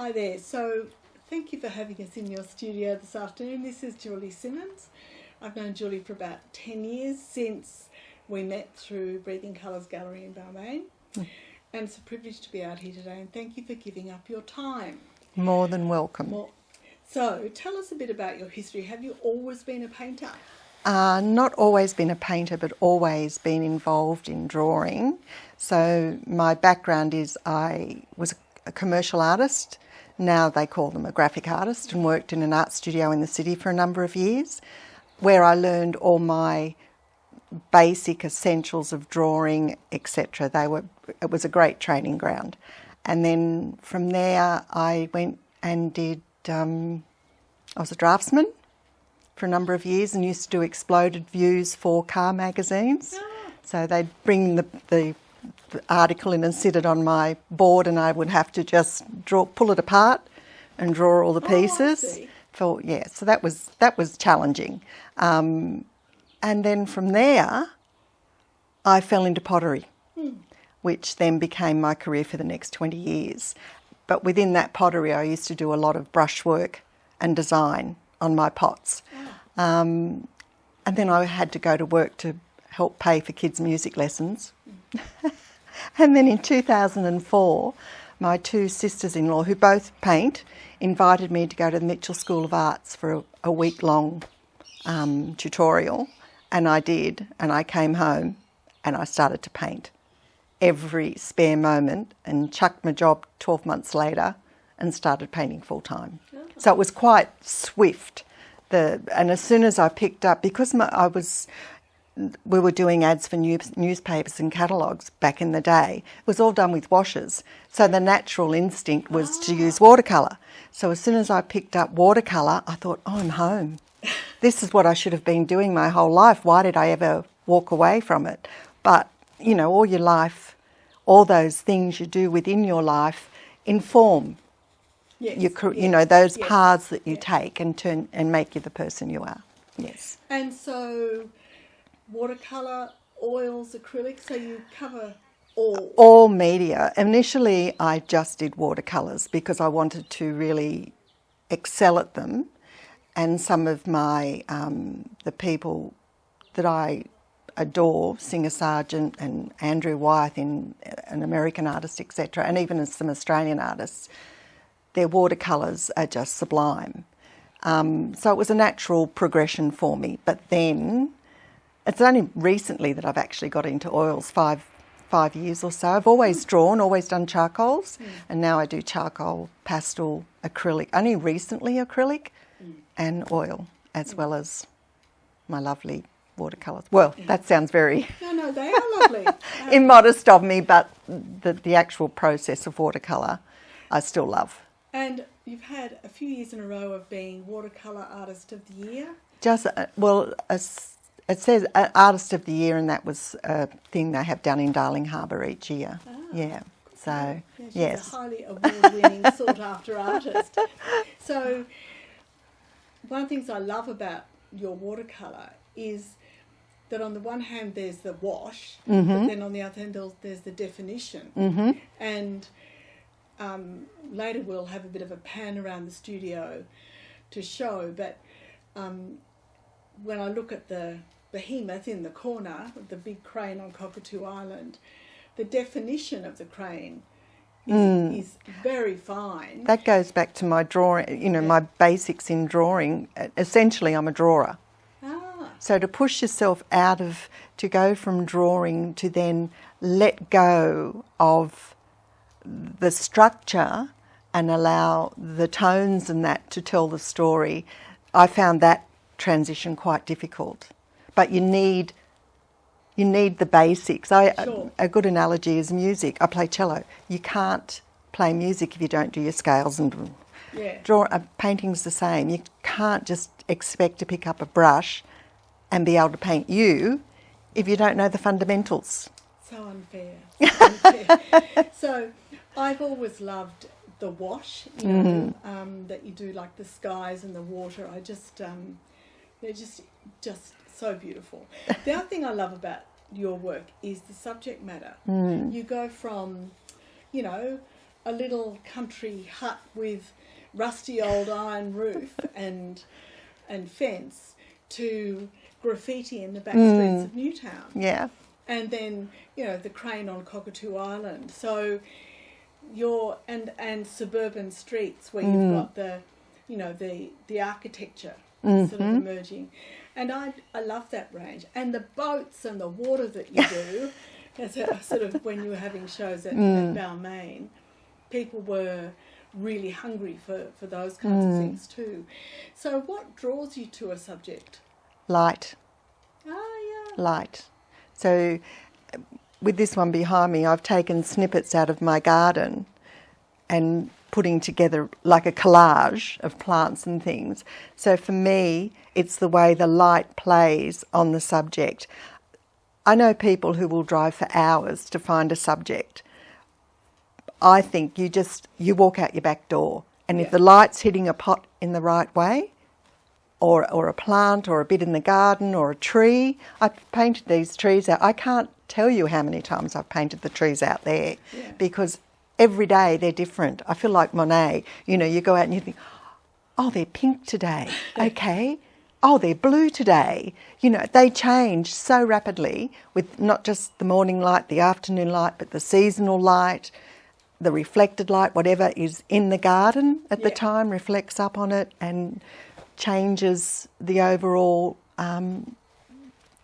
Hi there. So thank you for having us in your studio this afternoon. This is Julie Simmons. I've known Julie for about 10 years since we met through Breathing Colours Gallery in Balmain. And it's a privilege to be out here today, and thank you for giving up your time. More than welcome. So tell us a bit about your history. Have you always been a painter? Not always been a painter, but always been involved in drawing. So my background is I was a commercial artist. Now they call them a graphic artist, and worked in an art studio in the city for a number of years, where I learned all my basic essentials of drawing, etc. It was a great training ground. And then from there I went and did, I was a draftsman for a number of years and used to do exploded views for car magazines. So they'd bring the article in and sit it on my board, and I would have to just pull it apart and draw all the pieces. So that was challenging. And then from there, I fell into pottery, which then became my career for the next 20 years. But within that pottery, I used to do a lot of brushwork and design on my pots. And then I had to go to work to help pay for kids' music lessons. And then in 2004, my two sisters-in-law, who both paint, invited me to go to the Mitchell School of Arts for a week-long tutorial. And I did, and I came home and I started to paint every spare moment and chucked my job 12 months later and started painting full-time. So it was quite swift. And as soon as I picked up, because we were doing ads for newspapers and catalogues back in the day, it was all done with washes. So the natural instinct was to use watercolour. So as soon as I picked up watercolour, I thought, I'm home. This is what I should have been doing my whole life. Why did I ever walk away from it? But, you know, all your life, all those things you do within your life inform those paths that you take and turn and make you the person you are. Yes. And so watercolour, oils, acrylics, so you cover all? All media. Initially I just did watercolours because I wanted to really excel at them. And some of my, the people that I adore, Singer Sargent and Andrew Wyeth, an American artist, etc., and even some Australian artists, their watercolours are just sublime. So it was a natural progression for me. But then, it's only recently that I've actually got into oils, five years or so. I've always drawn, always done charcoals, and now I do charcoal, pastel, acrylic, only recently acrylic, and oil, as well as my lovely watercolours. Well, that sounds very... No, they are lovely. immodest of me, but the actual process of watercolour I still love. And you've had a few years in a row of being Watercolour Artist of the Year? It says Artist of the Year, and that was a thing they have done in Darling Harbour each year. Yeah. So, she's a highly award-winning, sought-after artist. So, one of the things I love about your watercolour is that on the one hand there's the wash, but then on the other hand there's the definition. And later we'll have a bit of a pan around the studio to show, but when I look at the behemoth in the corner, the big crane on Cockatoo Island, the definition of the crane is very fine. That goes back to my drawing, my basics in drawing. Essentially, I'm a drawer. So to push yourself to go from drawing to then let go of the structure and allow the tones and that to tell the story, I found that transition quite difficult. But you need the basics. A good analogy is music. I play cello. You can't play music if you don't do your scales and painting's the same. You can't just expect to pick up a brush and be able to paint you if you don't know the fundamentals. So unfair. So I've always loved the wash, that you do, like the skies and the water. They're just so beautiful. The other thing I love about your work is the subject matter. You go from, a little country hut with rusty old iron roof and fence to graffiti in the back streets of Newtown. Yeah. And then, the crane on Cockatoo Island. So and suburban streets where you've got the architecture sort of emerging. And I love that range. And the boats and the water that you do, as a, sort of when you were having shows at Balmain, people were really hungry for those kinds of things too. So what draws you to a subject? Light. Ah, yeah. Light. So with this one behind me, I've taken snippets out of my garden and putting together like a collage of plants and things. So for me, it's the way the light plays on the subject. I know people who will drive for hours to find a subject. I think you walk out your back door, and if the light's hitting a pot in the right way, or a plant, or a bit in the garden, or a tree. I've painted these trees out. I can't tell you how many times I've painted the trees out there because every day they're different. I feel like Monet. You go out and you think, oh, they're pink today. Okay. Oh, they're blue today. They change so rapidly with not just the morning light, the afternoon light, but the seasonal light, the reflected light, whatever is in the garden at the time reflects up on it and changes the overall,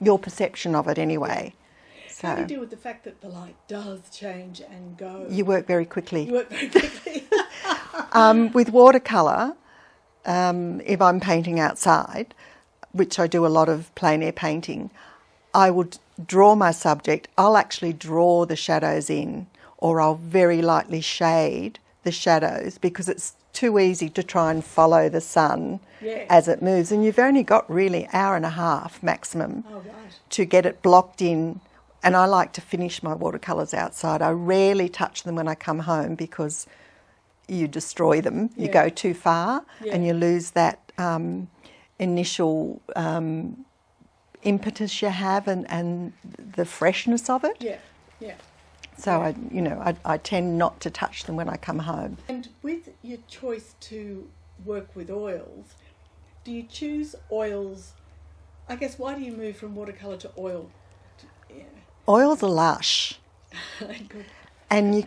your perception of it anyway. So how do you deal with the fact that the light does change and go? You work very quickly. You With watercolour, if I'm painting outside, which I do a lot of plein air painting, I would draw my subject. I'll actually draw the shadows in, or I'll very lightly shade the shadows because it's too easy to try and follow the sun as it moves. And you've only got really an hour and a half maximum to get it blocked in. And I like to finish my watercolours outside. I rarely touch them when I come home because you destroy them. You go too far and you lose that initial impetus you have and the freshness of it. So I tend not to touch them when I come home. And with your choice to work with oils, do you choose oils? I guess why do you move from watercolour to oil? Oils are lush, and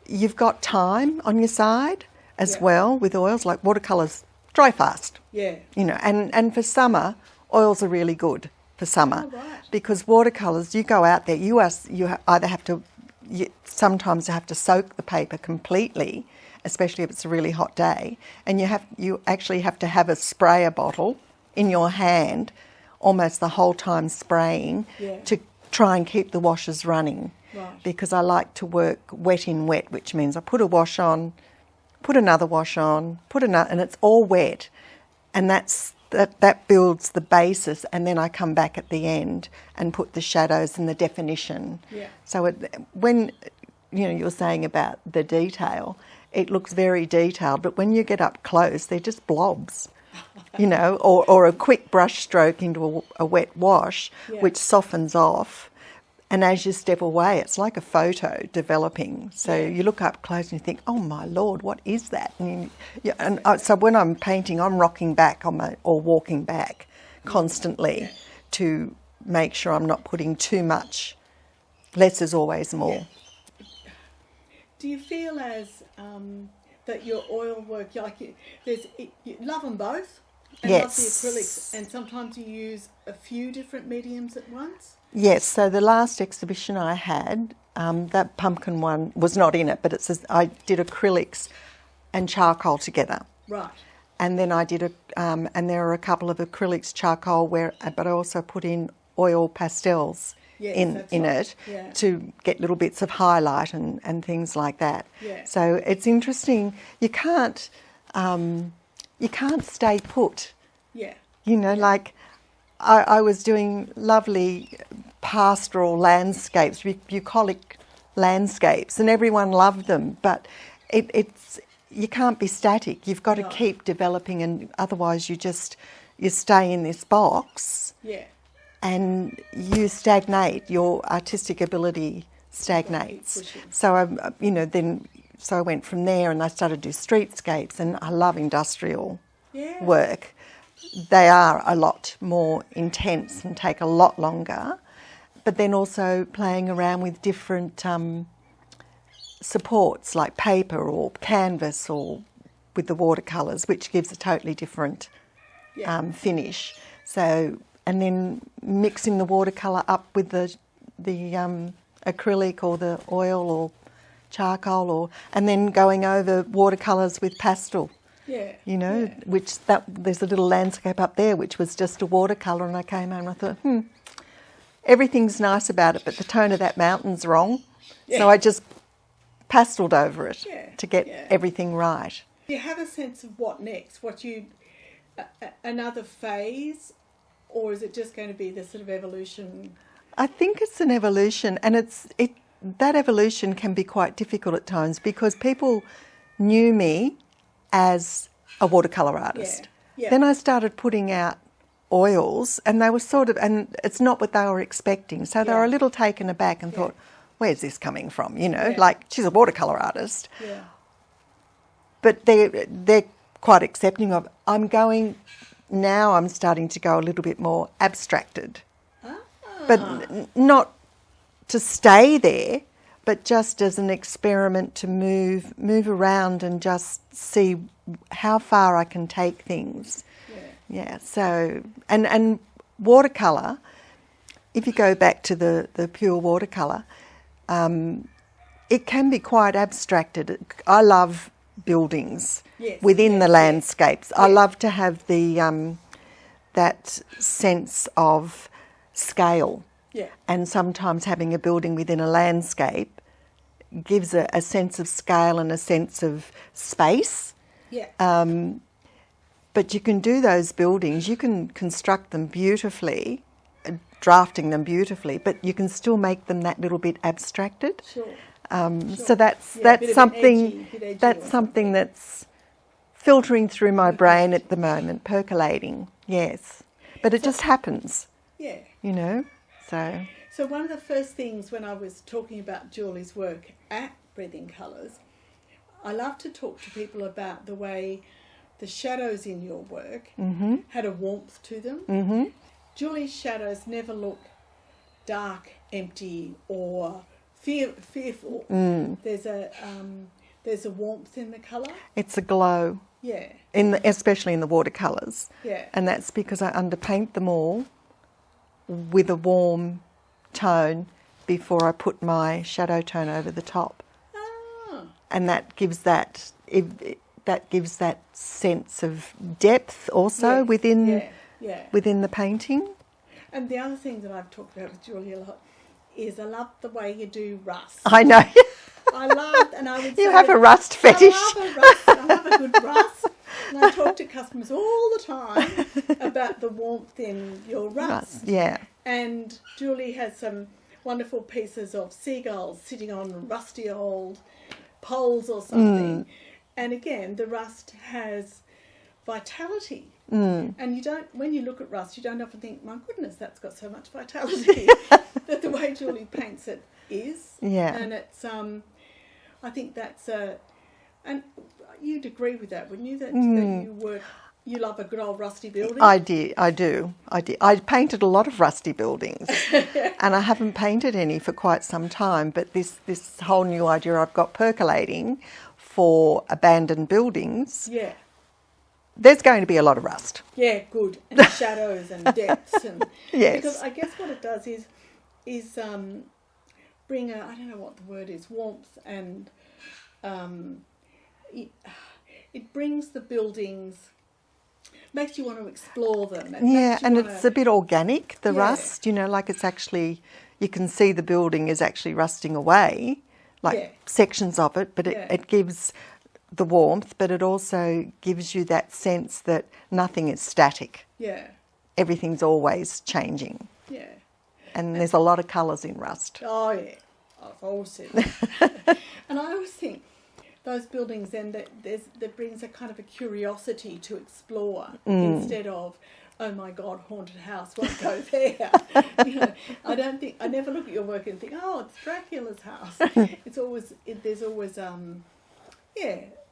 you've got time on your side as well with oils. Like watercolours dry fast. And for summer, oils are really good for summer because watercolours, you go out there, you either have to. Sometimes you have to soak the paper completely, especially if it's a really hot day, and you actually have to have a sprayer bottle in your hand almost the whole time spraying to try and keep the washes running. Because I like to work wet in wet, which means I put a wash on, put another wash on, put another, and it's all wet, and that builds the basis, and then I come back at the end and put the shadows and the definition. So when you're saying about the detail, it looks very detailed, but when you get up close, they're just blobs, or a quick brush stroke into a wet wash, which softens off. And as you step away, it's like a photo developing. So you look up close and you think, oh my Lord, what is that? So when I'm painting, I'm rocking back or walking back constantly to make sure I'm not putting too much. Less is always more. Do you feel as that your oil work, you love them both? And love the acrylics, and sometimes you use a few different mediums at once? Yes, so the last exhibition I had, that pumpkin one was not in it, but it says I did acrylics and charcoal together. Right. And then I did and there are a couple of acrylics, charcoal, but I also put in oil pastels in it to get little bits of highlight and things like that. So it's interesting. You can't stay put. Like I was doing lovely pastoral landscapes, bucolic landscapes, and everyone loved them, but you can't be static. You've got to keep developing, and otherwise you stay in this box and you stagnate. Your artistic ability stagnates. So then so I went from there and I started to do streetscapes, and I love industrial Yeah. work. They are a lot more intense and take a lot longer, but then also playing around with different supports like paper or canvas or with the watercolours, which gives a totally different finish. So, and then mixing the watercolour up with the acrylic or the oil or charcoal, and then going over watercolours with pastel. Yeah. You know, there's a little landscape up there which was just a watercolour, and I came home and I thought, everything's nice about it, but the tone of that mountain's wrong. Yeah. So I just pasteled over it to get everything right. Do you have a sense of what next? Another phase, or is it just going to be this sort of evolution? I think it's an evolution, and that evolution can be quite difficult at times because people knew me as a watercolour artist. Yeah. Then I started putting out oils, and they were and it's not what they were expecting. So they were a little taken aback and thought, where's this coming from? You know, like she's a watercolour artist. Yeah. But they're quite accepting of. I'm starting to go a little bit more abstracted. But not to stay there, but just as an experiment to move around and just see how far I can take things. Yeah. So and watercolour, if you go back to the pure watercolour, it can be quite abstracted. I love buildings within the landscapes. I love to have the that sense of scale. Yeah. And sometimes having a building within a landscape gives a sense of scale and a sense of space. Yeah. But you can do those buildings, you can construct them beautifully, drafting them beautifully, but you can still make them that little bit abstracted. Sure. So that's something that's filtering through my brain at the moment, percolating. Yes. But it just happens. Yeah. You know, So one of the first things when I was talking about Julie's work at Breathing Colours, I love to talk to people about the way the shadows in your work had a warmth to them. Mm-hmm. Julie's shadows never look dark, empty, or fearful. Mm. There's a warmth in the colour. It's a glow. Yeah. Especially in the watercolours. Yeah. And that's because I underpaint them all with a warm tone before I put my shadow tone over the top. Ah. And that gives that sense of depth also within the painting. And the other thing that I've talked about with Julie a lot is I love the way you do rust. I know. You have a rust fetish. I love a good rust. And I talk to customers all the time about the warmth in your rust. Yeah. And Julie has some wonderful pieces of seagulls sitting on rusty old poles or something. And again, the rust has vitality. And when you look at rust, you don't often think, my goodness, that's got so much vitality. But the way Julie paints it is. Yeah. And it's, I think that's and you'd agree with that, wouldn't you? That you love a good old rusty building? I do. I painted a lot of rusty buildings and I haven't painted any for quite some time, but this whole new idea I've got percolating for abandoned buildings, there's going to be a lot of rust. Yeah, good. And shadows and depths. And yes. Because I guess what it does is bring I don't know what the word is, warmth, and it brings the buildings, makes you want to explore them. It's a bit organic, the rust, like it's actually, you can see the building is actually rusting away, sections of it, but it gives the warmth, but it also gives you that sense that nothing is static. Yeah. Everything's always changing. Yeah. And there's a lot of colours in rust. Oh, yeah. I've always said that. And I always think those buildings then that brings a kind of a curiosity to explore instead of, oh my God, haunted house, won't go there. I never look at your work and think, oh, it's Dracula's house. There's always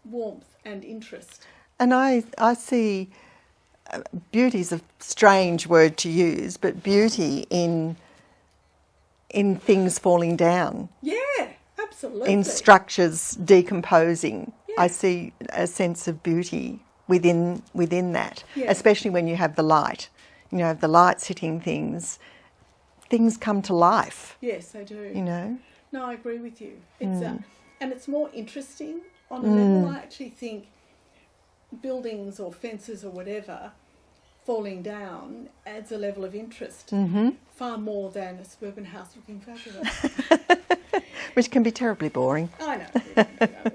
warmth and interest. And I see beauty's a strange word to use, but beauty in things falling down. Yeah, absolutely. In structures decomposing. Yeah. I see a sense of beauty within that, Yeah. especially when you have the light. You know, the light's hitting things come to life, Yes, they do. you know. No, I agree with you. It's and it's more interesting on a level. I actually think buildings or fences or whatever falling down adds a level of interest far more than a suburban house looking fabulous. Which can be terribly boring. I know.